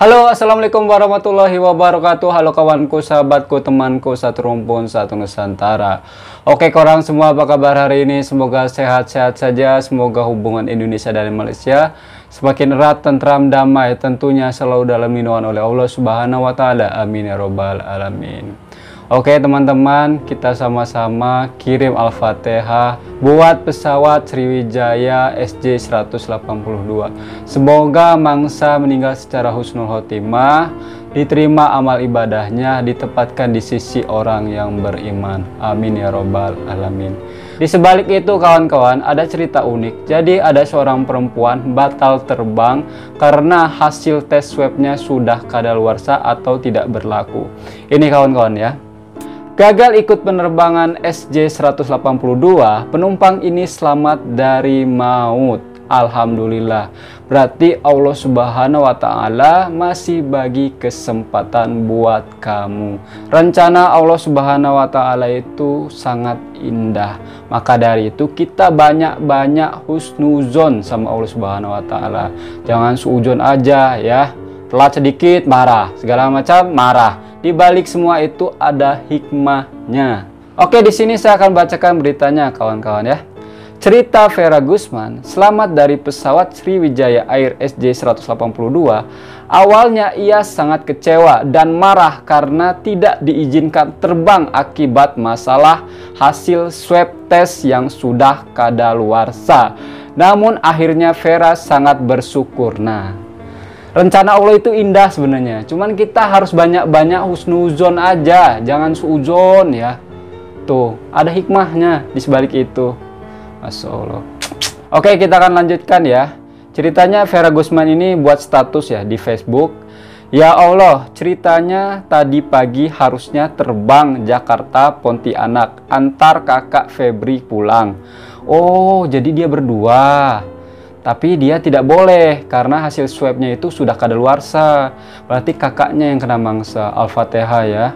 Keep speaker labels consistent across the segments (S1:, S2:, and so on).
S1: Halo, assalamualaikum warahmatullahi wabarakatuh. Halo kawanku, sahabatku, temanku, satu rumpun, satu Nusantara. Oke, korang semua apa kabar hari ini? Semoga sehat-sehat saja. Semoga hubungan Indonesia dan Malaysia semakin erat, tentram, damai. Tentunya selalu dalam lindungan oleh Allah Subhanahu wa Ta'ala. Amin ya Robbal 'Alamin. Oke teman-teman, kita sama-sama kirim Al-Fatihah buat pesawat Sriwijaya SJ182. Semoga mangsa meninggal secara husnul khotimah, diterima amal ibadahnya, ditempatkan di sisi orang yang beriman. Amin ya Robbal 'Alamin. Di sebalik itu kawan-kawan, ada cerita unik. Jadi ada seorang perempuan batal terbang karena hasil tes swabnya sudah kadaluarsa atau tidak berlaku. Ini kawan-kawan ya. Gagal ikut penerbangan SJ182, penumpang ini selamat dari maut. Alhamdulillah. Berarti Allah Subhanahu wa Ta'ala masih bagi kesempatan buat kamu. Rencana Allah Subhanahu wa Ta'ala itu sangat indah. Maka dari itu kita banyak-banyak husnuzon sama Allah Subhanahu wa Ta'ala. Jangan suujon aja ya. Telat sedikit marah, segala macam marah. Di balik semua itu ada hikmahnya. Oke, di sini saya akan bacakan beritanya kawan-kawan ya. Cerita Vera Gusman selamat dari pesawat Sriwijaya Air SJ182. Awalnya ia sangat kecewa dan marah karena tidak diizinkan terbang akibat masalah hasil swab tes yang sudah kadaluarsa. Namun akhirnya Vera sangat bersyukur. Rencana Allah itu indah sebenarnya. Cuman kita harus banyak-banyak husnuzon aja. Jangan suudzon ya. Tuh, ada hikmahnya di sebalik itu. Masya Allah. Oke, kita akan lanjutkan ya. Ceritanya Vera Gusman ini buat status ya di Facebook. Ya Allah, ceritanya tadi pagi harusnya terbang Jakarta Pontianak. Antar kakak Febri pulang. Oh, jadi dia berdua. Tapi dia tidak boleh karena hasil swabnya itu sudah kadaluarsa. Berarti kakaknya yang kena mangsa. Al-Fatihah ya.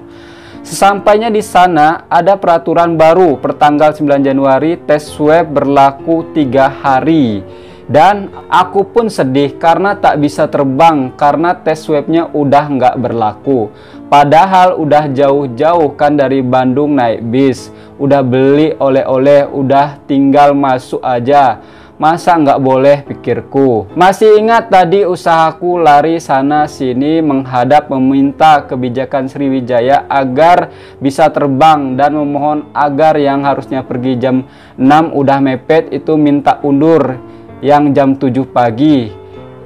S1: Sesampainya di sana ada peraturan baru. Pertanggal 9 Januari tes swab berlaku 3 hari. Dan aku pun sedih karena tak bisa terbang karena tes swabnya udah nggak berlaku. Padahal udah jauh-jauh kan dari Bandung naik bis. Udah beli oleh-oleh, udah tinggal masuk aja. Masa nggak boleh pikirku. Masih ingat tadi usahaku lari sana sini menghadap meminta kebijakan Sriwijaya agar bisa terbang dan memohon agar yang harusnya pergi jam 6 udah mepet itu minta undur yang jam 7 pagi.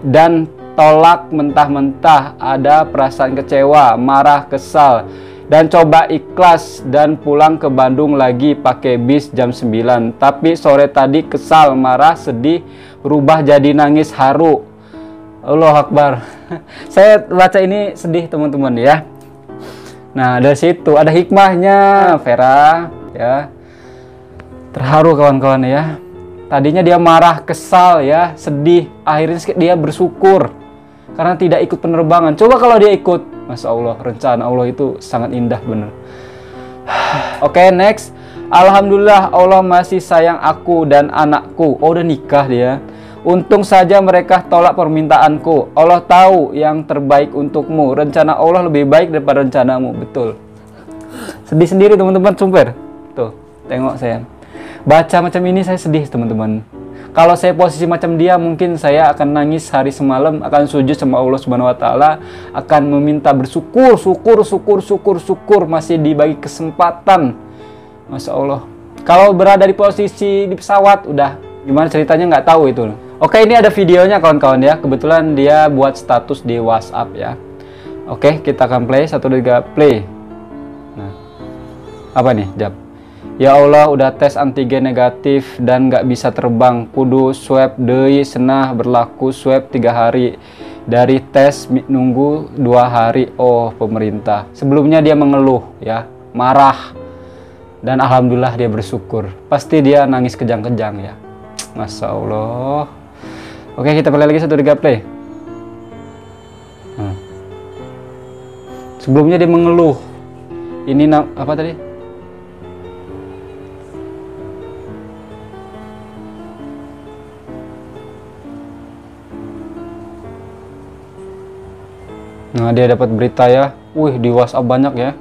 S1: Dan tolak mentah-mentah, ada perasaan kecewa, marah, kesal. Dan coba ikhlas dan pulang ke Bandung lagi pakai bis jam 9. Tapi sore tadi kesal, marah, sedih, berubah jadi nangis haru. Allahu Akbar. Saya baca ini sedih teman-teman ya. Nah, dari situ ada hikmahnya Vera ya. Terharu kawan-kawan ya. Tadinya dia marah, kesal ya, sedih. Akhirnya dia bersyukur karena tidak ikut penerbangan. Coba kalau dia ikut, Masya Allah, rencana Allah itu sangat indah bener. Oke, next. Alhamdulillah Allah masih sayang aku dan anakku. Oh, udah nikah dia. Untung saja mereka tolak permintaanku. Allah tahu yang terbaik untukmu. Rencana Allah lebih baik daripada rencanamu. Betul. Sedih sendiri teman-teman, sumpah. Tuh, tengok saya. Baca macam ini saya sedih teman-teman. Kalau saya posisi macam dia, mungkin saya akan nangis hari semalam, akan sujud sama Allah Subhanahu wa Ta'ala, akan meminta bersyukur, syukur, masih dibagi kesempatan. Masya Allah. Kalau berada di posisi di pesawat, udah gimana ceritanya nggak tahu itu. Oke, ini ada videonya kawan-kawan ya. Kebetulan dia buat status di WhatsApp ya. Oke, kita akan play. 1, 2, 3, play. Nah, apa nih? Jap. Ya Allah, udah tes antigen negatif dan nggak bisa terbang. Kudu swab deui senah berlaku swab 3 hari. Dari tes nunggu 2 hari. Oh, pemerintah. Sebelumnya dia mengeluh ya, marah. Dan alhamdulillah dia bersyukur. Pasti dia nangis kejang-kejang ya. Masya Allah. Oke, kita play lagi 1, 2, 3, play. Sebelumnya dia mengeluh. Ini apa tadi? Nah, dia dapat berita ya. Wih, di WhatsApp banyak ya.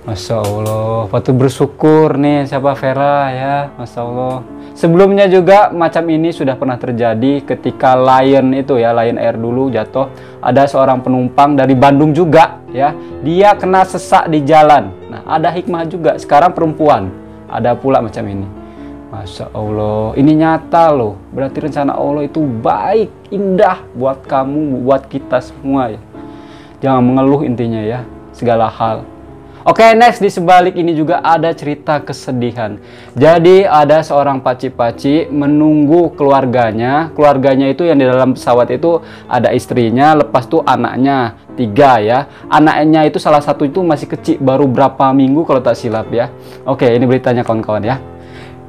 S1: Masya Allah, patut bersyukur nih siapa Vera ya, Masya Allah. Sebelumnya juga macam ini sudah pernah terjadi ketika Lion itu ya, Lion Air dulu jatuh. Ada seorang penumpang dari Bandung juga ya, dia kena sesak di jalan. Nah, ada hikmah juga, sekarang perempuan, ada pula macam ini. Masya Allah, ini nyata loh, berarti rencana Allah itu baik, indah buat kamu, buat kita semua ya. Jangan mengeluh intinya ya, segala hal. Oke, next di sebalik ini juga ada cerita kesedihan. Jadi ada seorang paci-paci menunggu keluarganya. Keluarganya itu yang di dalam pesawat itu ada istrinya, lepas tuh anaknya 3 ya. Anaknya itu salah satu itu masih kecil, baru berapa minggu kalau tak silap ya. Oke, ini beritanya kawan-kawan ya.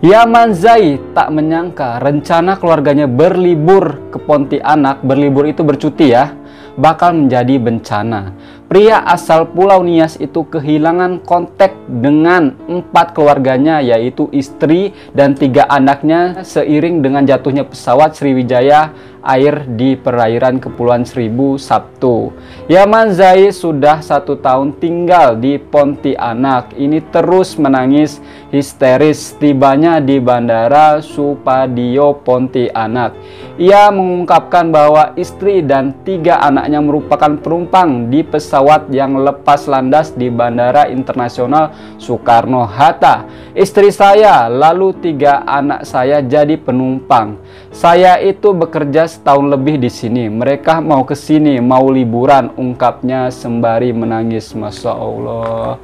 S1: Yaman Zai tak menyangka rencana keluarganya berlibur ke Pontianak, berlibur itu bercuti ya, bakal menjadi bencana. Pria asal Pulau Nias itu kehilangan kontak dengan 4 keluarganya, yaitu istri dan 3 anaknya seiring dengan jatuhnya pesawat Sriwijaya Air di perairan Kepulauan Seribu Sabtu. Yaman Zai sudah 1 tahun tinggal di Pontianak. Ini terus menangis histeris tibanya di Bandara Supadio Pontianak. Ia mengungkapkan bahwa istri dan 3 anaknya merupakan penumpang di pesawat yang lepas landas di Bandara Internasional Soekarno-Hatta. Istri saya lalu 3 anak saya jadi penumpang. Saya itu bekerja setahun lebih di sini. Mereka mau ke sini, mau liburan, ungkapnya sembari menangis. Masya Allah.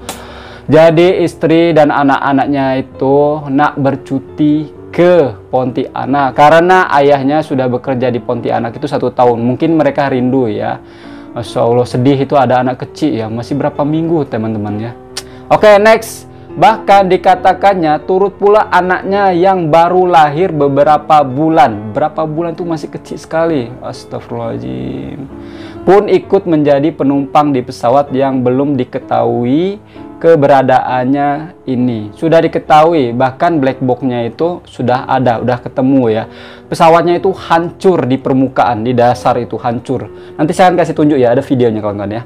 S1: Jadi istri dan anak-anaknya itu nak bercuti ke Pontianak karena ayahnya sudah bekerja di Pontianak itu 1 tahun. Mungkin mereka rindu ya. Masya Allah, sedih itu ada anak kecil ya, masih berapa minggu teman-teman ya. Oke, next. Bahkan dikatakannya turut pula anaknya yang baru lahir beberapa bulan. Berapa bulan itu masih kecil sekali. Astagfirullahaladzim. Pun ikut menjadi penumpang di pesawat yang belum diketahui keberadaannya ini. Sudah diketahui, bahkan black box-nya itu sudah ada, udah ketemu ya. Pesawatnya itu hancur di permukaan, di dasar itu hancur. Nanti saya akan kasih tunjuk ya, ada videonya kawan-kawan ya.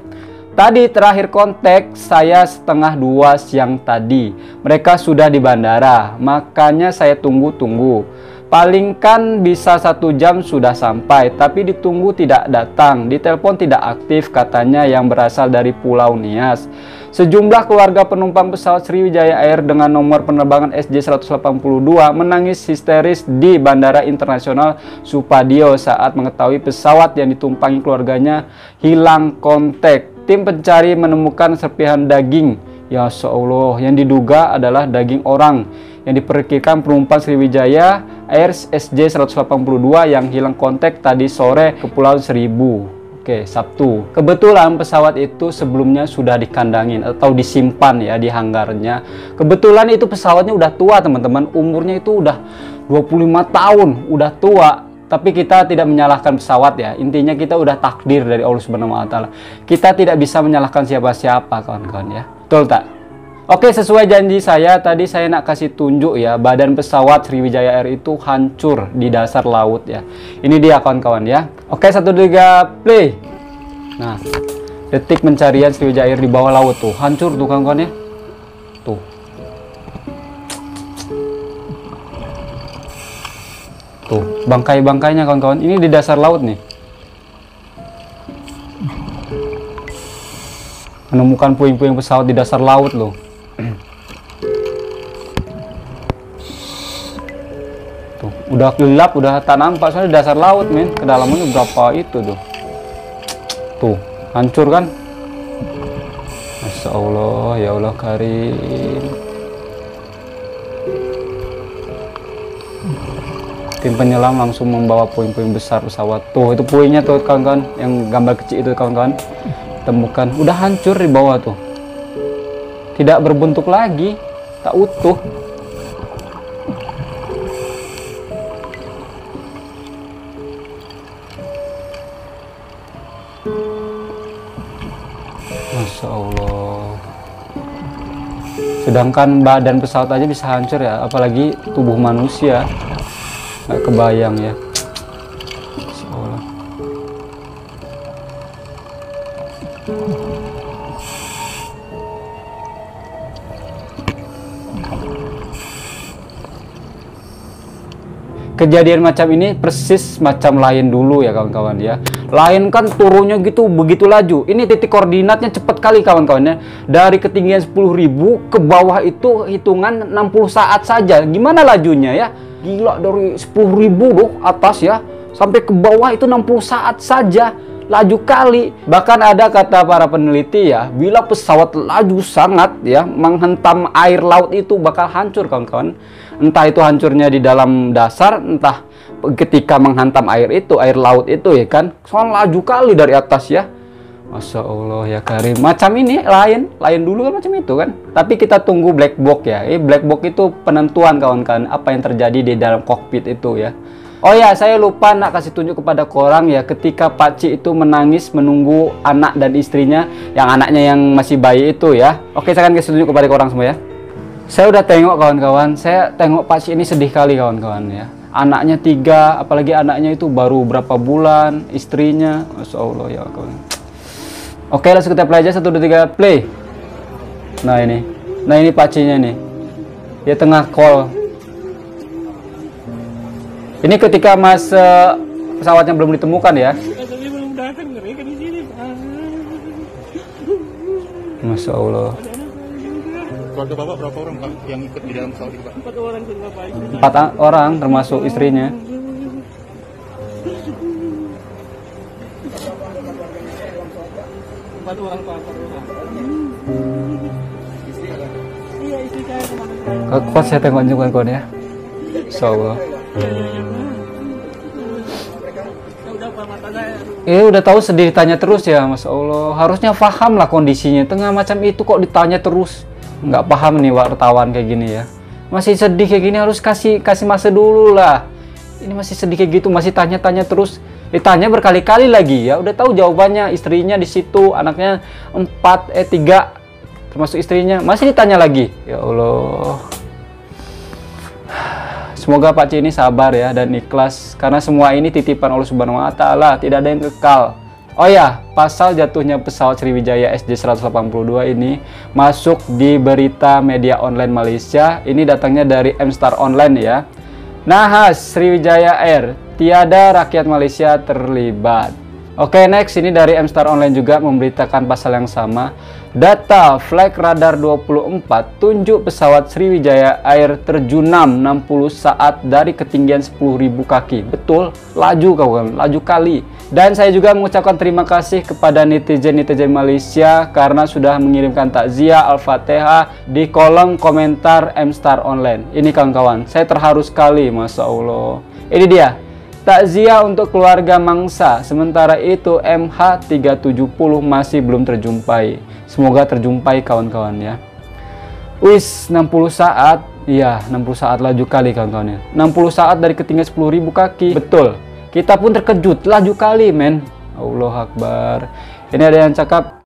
S1: Tadi terakhir kontak saya setengah 2 siang tadi. Mereka sudah di bandara, makanya saya tunggu-tunggu. Paling kan bisa 1 jam sudah sampai, tapi ditunggu tidak datang. Ditelepon tidak aktif, katanya yang berasal dari Pulau Nias. Sejumlah keluarga penumpang pesawat Sriwijaya Air dengan nomor penerbangan SJ182 menangis histeris di Bandara Internasional Supadio saat mengetahui pesawat yang ditumpangi keluarganya hilang kontak. Tim pencari menemukan serpihan daging, ya Allah, yang diduga adalah daging orang yang diperkirakan penumpang Sriwijaya Air SJ182 yang hilang kontak tadi sore ke Kepulauan Seribu. Oke, Sabtu. Kebetulan pesawat itu sebelumnya sudah dikandangin atau disimpan ya di hanggarnya. Kebetulan itu pesawatnya udah tua teman-teman, umurnya itu udah 25 tahun, udah tua. Tapi kita tidak menyalahkan pesawat ya. Intinya kita udah takdir dari Allah Subhanahu wa taala. Kita tidak bisa menyalahkan siapa-siapa kawan-kawan ya. Betul tak? Oke, sesuai janji saya tadi saya nak kasih tunjuk ya, badan pesawat Sriwijaya Air itu hancur di dasar laut ya. Ini dia kawan-kawan ya. Oke, 1, 2, 3, play. Nah, detik pencarian Sriwijaya Air di bawah laut tuh, hancur tuh kawan-kawan ya. Tuh. Tuh, bangkai-bangkainya kawan-kawan. Ini di dasar laut nih. Menemukan puing-puing pesawat di dasar laut loh. Tuh, udah gelap, udah tak nampak soalnya di dasar laut, men. Kedalamannya berapa itu tuh. Tuh, hancur kan? Masya Allah, ya Allah Karim. Tim penyelam langsung membawa puing-puing besar pesawat. Tuh, itu puingnya tuh kawan-kawan, yang gambar kecil itu kawan-kawan. Temukan, udah hancur di bawah tuh. Tidak berbentuk lagi, tak utuh. Masya Allah. Sedangkan badan pesawat aja bisa hancur ya, apalagi tubuh manusia. Nggak kebayang ya. Seolah. Kejadian macam ini persis macam Lion dulu ya kawan-kawan ya. Lion kan turunnya gitu begitu laju. Ini titik koordinatnya cepat kali kawan-kawan ya. Dari ketinggian 10.000 ke bawah itu hitungan 60 saat saja. Gimana lajunya ya? Gila, dari 10.000 loh atas ya sampai ke bawah itu 60 saat saja. Laju kali. Bahkan ada kata para peneliti ya, bila pesawat laju sangat ya menghentam air laut itu bakal hancur kawan-kawan. Entah itu hancurnya di dalam dasar, entah ketika menghantam air itu, air laut itu ya kan. Soalnya laju kali dari atas ya. Masya Allah ya Karim. Macam ini Lion dulu kan macam itu kan. Tapi kita tunggu black box ya. Black box itu penentuan kawan-kawan apa yang terjadi di dalam kokpit itu ya. Oh ya, saya lupa nak kasih tunjuk kepada korang ya, ketika Pakcik itu menangis menunggu anak dan istrinya, yang anaknya yang masih bayi itu ya. Oke, saya akan kasih tunjuk kepada korang semua ya. Saya udah tengok kawan-kawan, saya tengok Pakcik ini sedih kali kawan-kawan ya. Anaknya 3, apalagi anaknya itu baru berapa bulan, istrinya, Masya Allah ya kawan. Oke, langsung kita play aja, 1, 2, 3, play. Nah ini Pakciknya nih, dia tengah call. Ini ketika pesawatnya belum ditemukan ya. Masya Allah.
S2: Keluarga Bapak berapa orang Pak yang ikut di dalam pesawat itu Pak?
S3: 4 orang juga Pak.
S1: 4 orang termasuk istrinya.
S3: Empat orang Pak. Iya, istri saya kemana?
S1: Kuat saya tengok juga kawan ya. Masya Allah. Udah tahu sedih ditanya terus ya, Masya Allah. Harusnya paham lah kondisinya. Tengah macam itu kok ditanya terus. Nggak paham nih wartawan kayak gini ya. Masih sedih kayak gini harus kasih masa dulu lah. Ini masih sedih kayak gitu, masih tanya-tanya terus. Ditanya berkali-kali lagi ya. Udah tahu jawabannya, istrinya di situ, anaknya 3 termasuk istrinya. Masih ditanya lagi. Ya Allah. Semoga Pakcik ini sabar ya dan ikhlas karena semua ini titipan Allah Subhanahu wa taala, tidak ada yang kekal. Oh ya, pasal jatuhnya pesawat Sriwijaya SJ182 ini masuk di berita media online Malaysia. Ini datangnya dari M-Star Online ya. Nahas Sriwijaya Air, tiada rakyat Malaysia terlibat. Oke, next ini dari M-Star Online juga memberitakan pasal yang sama. Data flight radar 24 tunjuk pesawat Sriwijaya Air terjunam 60 saat dari ketinggian 10.000 kaki. Betul, laju kawan, laju kali. Dan saya juga mengucapkan terima kasih kepada netizen-netizen Malaysia karena sudah mengirimkan takziah Al-Fatihah di kolom komentar M-Star Online. Ini kawan-kawan, saya terharu sekali, Masya Allah. Ini dia. Takziah untuk keluarga mangsa, sementara itu MH370 masih belum terjumpai. Semoga terjumpai kawan-kawan ya. Wis 60 saat, iya 60 saat laju kali kawan-kawan ya. 60 saat dari ketinggian 10.000 kaki. Betul, kita pun terkejut, laju kali men. Allah Akbar. Ini ada yang cakap,